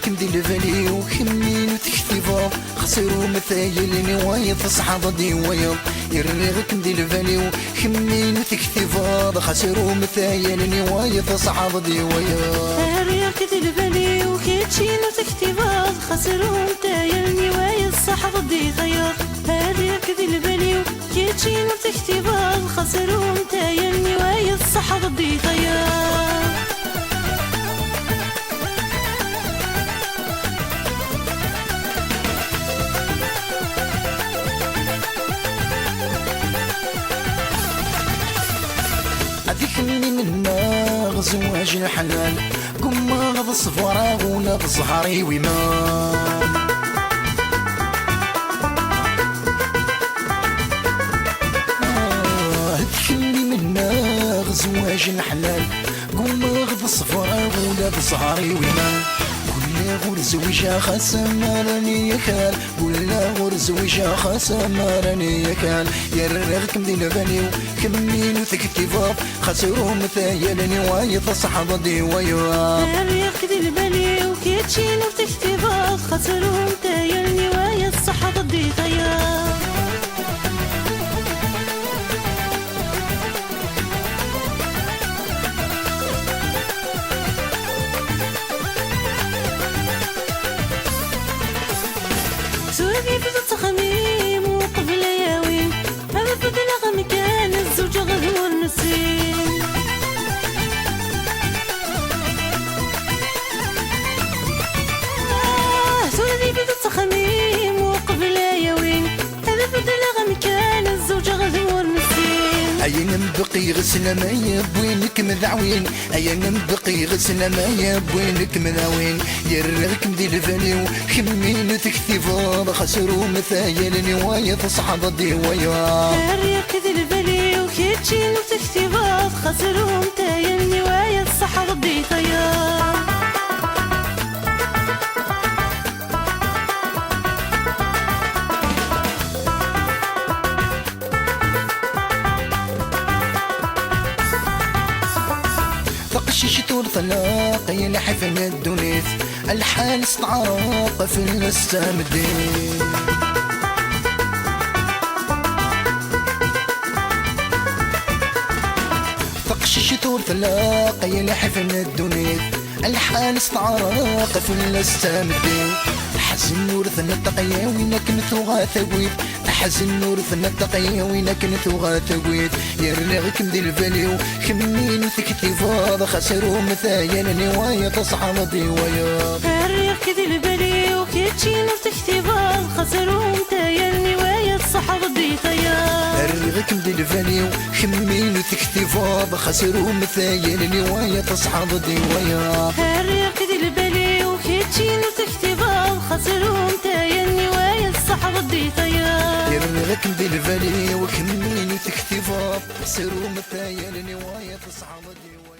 يرغكم دي الفالي وكمين وتكتفا خسروا مثايل نوايا تصحاب ديوايا يرغكم دي الفالي وكمين وتكتفا خسروا مثايل نوايا تصحاب ديوايا يرغك دي الفالي وكيتشين وتكتفا خسروا مثايل نوايا الصحاب ديوايا يرغك دي الفالي وكيتشين وتكتفا خسروا مثايل نوايا الصحاب ديوايا هذيك من زواج الحلال قم غض الصفارة ولا بزهري ويمان هذيك من زواج الحلال قم غض الصفارة ولا بزهري ويمان قلنا غور زوجها خاصة راني يكال قلنا غور زوجها خاصة راني يكال يرغكم دي الفاني وكمين وتكتفاف خسروا مثايل نوايا تصحاب ديوايا يرغك دي الفاني وكيتشين وتكتفاف خسروا مثايل نوايا الصحاب ديوايا سوري في التخميم وقبل ياوين هذا بدل غم كان الزوج غدو النسيم سوري في التخميم وقبل ياوين هذا بدل غم كان الزوج غدو النسيم أين نبقي غسل ما يبوينك مذعوين أين نبقي غسل ما يبوينك مذعوين يرغكم دي الفاني وكمين تكتفا خسروا مثايل نوايا تصحاب ديوايا يرغك دي الفاني وكيتشين وتكتفا خسروا مثايل نوايا الصحاب ديوايا تقشيش طول طلاق يلحي في الدنيت الحال استعراق في السامدين تقشيش طول طلاق يلحي في الدنيت الحال استعراق في السامدين حزن ورثنا التقيا وينك نثوغا ثويت حزن ورثنا التقيا وينك نثوغا ثويت يرغكم دي الفالي وكمين وتكتفا خسروا مثايل نوايا تصحاب ديوايا يرغك دي الفالي وكيتشين وتكتفا خسروا مثايل نوايا الصحاب ديوايا يرغكم دي الفالي وكمين وتكتفا خسروا مثايل نوايا تصحاب ديوايا يرغك دي الفالي وكيتشين وتكتفا خسروا مثايل نوايا الصحاب ديوايا يرغكم دي الفالي وكمين وتكتفا خسروا مثايل نوايا تصحاب ديوايا